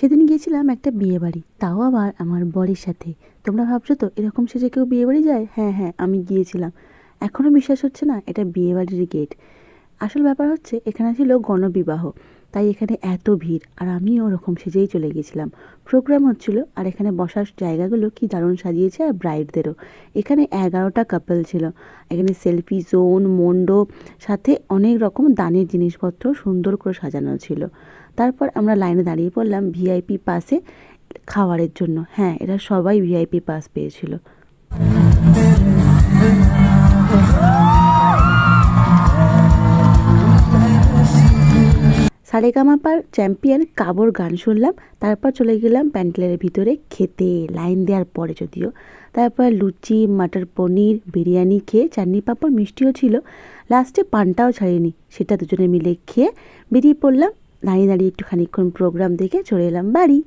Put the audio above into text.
সেদিন গিয়েছিলাম একটা বিয়েবাড়ি, তাও আবার আমার বরের সাথে। তোমরা ভাবছো তো এরকম সেজে কেউ বিয়েবাড়ি যায়? হ্যাঁ হ্যাঁ, আমি গিয়েছিলাম। এখনও বিশ্বাস হচ্ছে না এটা বিয়েবাড়ির গেট। আসল ব্যাপার হচ্ছে এখানে ছিল গণবিবাহ, তাই এখানে এত ভিড়, আর আমিও ওরকম সেজেই চলে গেছিলাম। প্রোগ্রাম হচ্ছিল, আর এখানে বসার জায়গাগুলো কি দারুণ সাজিয়েছে, আর ব্রাইডদেরও। এখানে 11টা কাপল ছিল। এখানে সেলফি জোন, মণ্ডপ, সাথে অনেক রকম দানের জিনিসপত্র সুন্দর করে সাজানো ছিল। তারপর আমরা লাইনে দাঁড়িয়ে পড়লাম ভিআইপি পাসে খাবারের জন্য। হ্যাঁ, এরা সবাই ভিআইপি পাস পেয়েছিল। সারেগামাপার চ্যাম্পিয়ন কাবর গান শুনলাম। তারপর চলে গেলাম প্যান্ডেলের ভিতরে খেতে, লাইন দেওয়ার পরে যদিও। তারপর লুচি, মাটার পনির, বিরিয়ানি খেয়ে চাটনি পাঁপড় মিষ্টিও ছিল। লাস্টে পানটাও ছাড়িনি, সেটা দুজনে মিলে খেয়ে বেরিয়ে পড়লাম। দাঁড়িয়ে দাঁড়িয়ে একটু খানিকক্ষণ প্রোগ্রাম দেখে চলে এলাম বাড়ি।